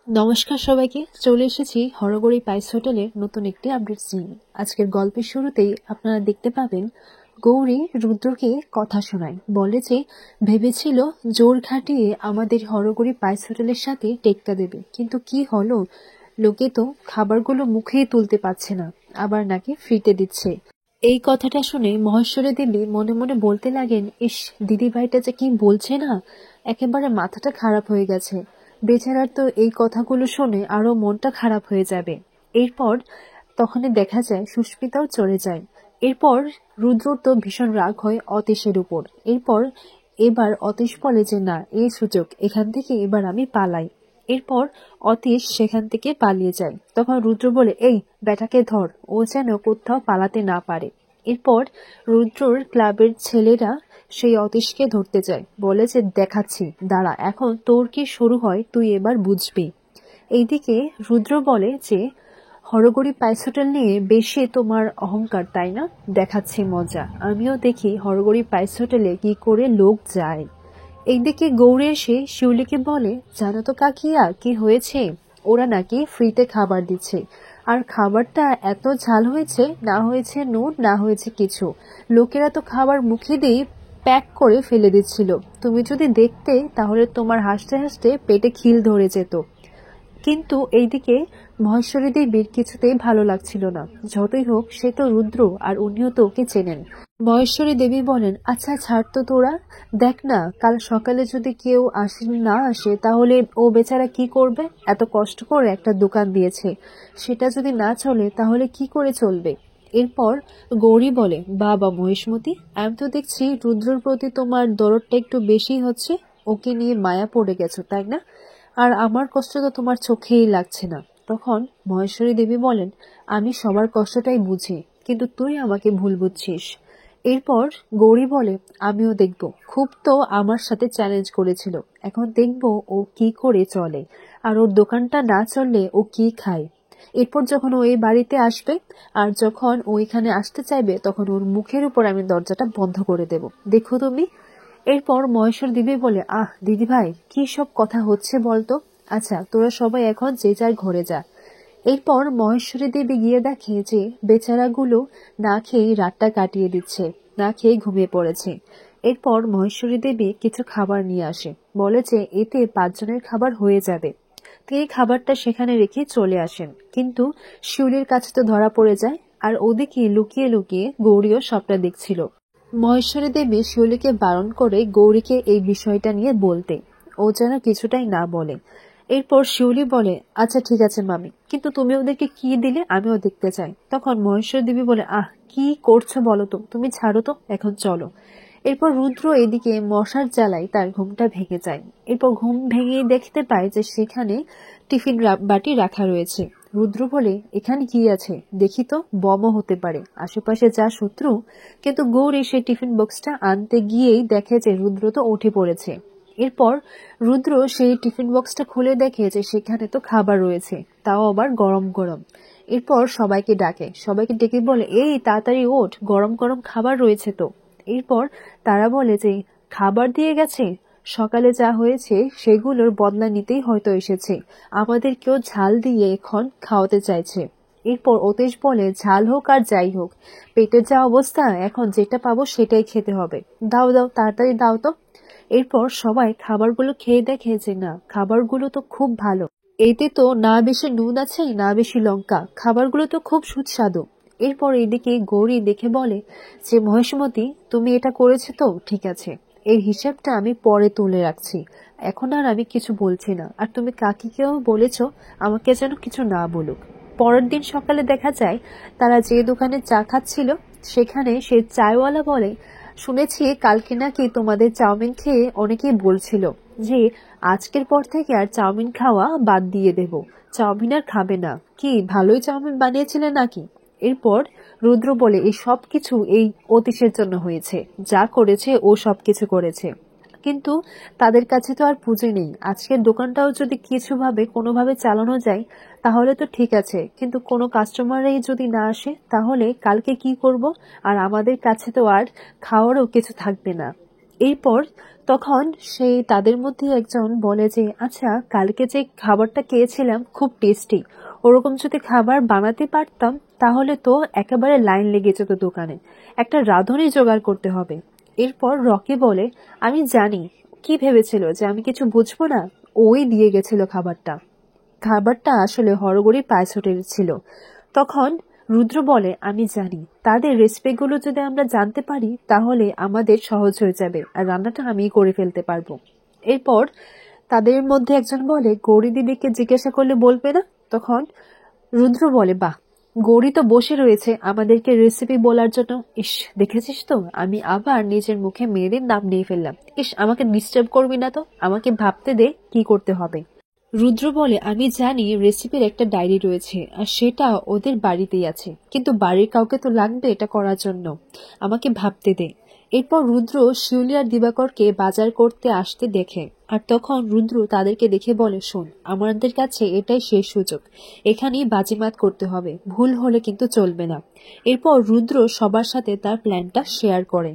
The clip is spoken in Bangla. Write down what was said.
নমস্কার সবাইকে, চলে এসেছি হরগড়ি পাইস হোটেলের নতুন একটি আপডেটস নিয়ে। আজকের গল্পের শুরুতেই আপনারা দেখতে পাবেন গৌরী রুদ্রকে কথা শোনায়, বলে যে ভেবেছিল জোর খাটিয়ে আমাদের হরগড়ি পাইস হোটেলের সাথে টেক্কা দেবে, কিন্তু কি হলো, লোকে তো খাবারগুলো মুখেই তুলতে পারছে না, আবার নাকি ফ্রিতে দিচ্ছে। এই কথাটা শুনে মহেশ্বরী দেবী মনে মনে বলতে লাগেন, ইস, দিদি ভাইটা যে কি বলছে না, একেবারে মাথাটা খারাপ হয়ে গেছে। বেচারার তো এই কথাগুলো শুনে আরো মনটা খারাপ হয়ে যাবে। এরপর তখনই দেখা যায় সুস্মিতাও চলে যায়। এরপর রুদ্র তো ভীষণ রাগ হয় অতীশের উপর। এবার অতীশ বলে যে না, এই সুযোগ, এখান থেকে এবার আমি পালাই। এরপর অতীশ সেখান থেকে পালিয়ে যায়। তখন রুদ্র বলে, এই ব্যাটাকে ধর, ও যেন কোথাও পালাতে না পারে। এরপর রুদ্রর ক্লাবের ছেলেরা সেই অতীশকে ধরতে যায়, বলে যে দেখাচ্ছি, দাঁড়া, এখন তোর কি শুরু হয় তুই এবার বুঝবি। এইদিকে রুদ্র বলে যে হরগড়ি পাইস হোটেল নিয়ে বেশি তোমার অহংকার, তাই না? দেখাচ্ছি মজা, আমিও দেখি হরগড়ি পাইস হোটেলে কি করে লোক যায়। এইদিকে গৌরী এসে শিউলিকে বলে, জানো তো কাকিয়া কি হয়েছে, ওরা নাকি ফ্রিতে খাবার দিচ্ছে, আর খাবারটা এত ঝাল হয়েছে, না হয়েছে নুন, না হয়েছে কিছু। লোকেরা তো খাবার মুখে দিয়ে প্যাক করে ফেলে দিচ্ছিল, তুমি যদি দেখতে তাহলে তোমার হাসতে হাসতে পেটে খিল ধরে যেত। কিন্তু এইদিকে মহেশ্বরী দেবীর কিছুতেই ভালো লাগছিল না। যতই হোক, সে তো রুদ্র, আর উনিও তো ওকে চেনেন। মহেশ্বরী দেবী বলেন, আচ্ছা ছাড় তো তোরা, দেখ না, কাল সকালে যদি কেউ না আসে তাহলে ও বেচারা কি করবে? এত কষ্ট করে একটা দোকান দিয়েছে, সেটা যদি না চলে তাহলে কি করে চলবে? এরপর গৌরী বলে, বাবা মহেশমতি, আমি তো দেখছি রুদ্রর প্রতি তোমার দরদটা একটু বেশি হচ্ছে, ওকে নিয়ে মায়া পড়ে গেছো, তাই না? আর আমার কষ্ট তো তোমার চোখেই লাগছে না। তখন মহেশ্বরী দেবী বলেন, আমি সবার কষ্টটাই বুঝি, কিন্তু তুই আমাকে ভুল বুঝছিস। এরপর গৌরী বলে, আমিও দেখব, খুব তো আমার সাথে চ্যালেঞ্জ করেছিল, এখন দেখব ও কি করে চলে, আর ওর দোকানটা না চললে ও কি খায়। এরপর যখন ও এই বাড়িতে আসবে, আর যখন ও এখানে আসতে চাইবে, তখন ওর মুখের উপর আমি দরজাটা বন্ধ করে দেব, দেখো তুমি। এরপর মহেশ্বর দিদি বলে, আহ দিদি ভাই, কি সব কথা হচ্ছে বলতো? আচ্ছা, তোরা সবাই এখন যে যার ঘরে যা। এরপর মহেশ্বরী দেবী গিয়ে দেখে যে বেচারাগুলো না খেয়ে রাতটা কাটিয়ে দিচ্ছে, না খেয়ে ঘুমিয়ে পড়েছে। এরপর মহেশ্বরী দেবী কিছু খাবার নিয়ে আসে, বলে যে এতে 5 জনের খাবার হয়ে যাবে। তিনি খাবারটা সেখানে রেখে চলে আসেন, কিন্তু শিউলির কাছে তো ধরা পড়ে যায়। আর ওদিকে লুকিয়ে লুকিয়ে গৌরীও সবটা দেখছিল। মহেশ্বরী দেবী শিউলিকে বারণ করে গৌরীকে এই বিষয়টা নিয়ে বলতে, ও যেন কিছুটাই না বলে। এরপর শিউলি বলে, আচ্ছা ঠিক আছে মামি, কিন্তু তুমি ওদেরকে কি দিলে আমিও দেখতে চাই। তখন মহেশ্বরী দেবী বলে, আহ কি করছো বলো তো, তুমি ছাড়ো তো, এখন চলো। এরপর রুদ্র এদিকে মশার জ্বালায় তার ঘুমটা ভেঙে যায়। এরপর ঘুম ভেঙে দেখতে পায় যে সেখানে টিফিন বাটি রাখা রয়েছে। রুদ্র বলে, এখানে কি আছে দেখি তো, বমও হতে পারে, আশেপাশে যা শত্রু। কিন্তু গৌরী সেই টিফিন বক্সটা আনতে গিয়েই দেখে যে রুদ্র তো উঠে পড়েছে। এরপর রুদ্র সেই টিফিন বক্সটা খুলে দেখে যে সেখানে তো খাবার রয়েছে, তাও আবার গরম গরম। এরপর সবাইকে ডেকে বলে, এই তাড়াতাড়ি ওঠ, গরম গরম খাবার রয়েছে তো। এরপর তারা বলে যে খাবার দিয়ে গেছে, সকালে যা হয়েছে সেগুলোর বদলা নিতেই হয়তো এসেছে, আমাদের কেউ ঝাল দিয়ে এখন খাওয়াতে চাইছে। এরপর অতীশ বলে, ঝাল হোক আর যাই হোক, পেটের যা অবস্থা, এখন যেটা পাবো সেটাই খেতে হবে, দাও দাও, তাড়াতাড়ি দাও তো। এরপর সবাই খাবারগুলো খেয়ে দেখে যে না, খাবারগুলো তো খুব ভালো, এতে তো না বেশি নুন আছে না বেশি লঙ্কা, খাবারগুলো তো খুব সুস্বাদু। এরপর এইদিকে গৌরী দেখে বলে যে মহেশমতি, তুমি এটা করেছো তো ঠিক আছে, এর হিসাবটা আমি পরে তুলে রাখছি, এখন আর আমি কিছু বলছি না, আর তুমি কাকিকেও বলেছো আমাকে যেন কিছু না বলুক। পরের দিন সকালে দেখা যায় তারা যে দোকানে চা খাচ্ছিল, সেখানে সে চায়ওয়ালা বলে, শুনেছি কালকে নাকি তোমাদের চাউমিন খেয়ে অনেকেই বলছিল যে আজকের পর থেকে আর চাউমিন খাওয়া বাদ দিয়ে দেব, চাউমিন আর খাবে না, কি ভালোই চাউমিন বানিয়েছিলে নাকি? এরপর রুদ্র বলে, এই সব কিছু এই অতীশের জন্য হয়েছে, যা করেছে ও সবকিছু করেছে, কিন্তু তাদের কাছে তো আর পুঁজি নেই, আজকের দোকানটাও যদি কোনোভাবে চালানো যায় তাহলে তো ঠিক আছে, কিন্তু কোনো কাস্টমারই যদি না আসে তাহলে কালকে কি করব, আর আমাদের কাছে তো আর খাওয়ারও কিছু থাকবে না। এরপর তখন তাদের মধ্যে একজন বলে যে আচ্ছা, কালকে যে খাবারটা খেয়েছিলাম খুব টেস্টি, ওরকম যদি খাবার বানাতে পারতাম তাহলে তো একেবারে লাইন লেগে যেত দোকানে, একটা রাঁধুনি জোগাড় করতে হবে। এরপর রকি বলে আমি জানি কি ভেবেছিল যে আমি কিছু বুঝবো না, ওই দিয়ে গেছিল খাবারটা। খাবারটা আসলে হরগড়ির পায়েস হোটেলের ছিল। তখন রুদ্র বলে আমি জানি, তাদের রেসিপিগুলো যদি আমরা জানতে পারি তাহলে আমাদের সহজ হয়ে যাবে আর রান্নাটা আমি করে ফেলতে পারবো। এরপর তাদের মধ্যে একজন বলে গৌরী দিদিকে জিজ্ঞাসা করলে বলবে না? তখন রুদ্র বলে বাহ, গৌরী তো বসে রয়েছে আমাদেরকে রেসিপি বলার জন্য। ইস, দেখেছিস তো, আমি আবার নিজের মুখে মেয়েদের নাম নিয়ে ফেললাম। ইস, আমাকে ডিস্টার্ব করবি না তো, আমাকে ভাবতে দে কি করতে হবে। রুদ্র বলে আমি জানি রেসিপির একটা ডায়েরি রয়েছে আর সেটা ওদের বাড়িতেই আছে, কিন্তু বাড়ির কাউকে তো লাগবে এটা করার জন্য, আমাকে ভাবতে দে। এরপর রুদ্র শিউলি আর দিবাকরকে বাজার করতে আসতে দেখে, আর তখন রুদ্র তাদেরকে দেখে বলে শোন, আমাদের কাছে এটাই শেষ সুযোগ, এখানেই বাজিমাত করতে হবে, ভুল হলে কিন্তু চলবে না। এরপর রুদ্র সবার সাথে তার প্ল্যানটা শেয়ার করে।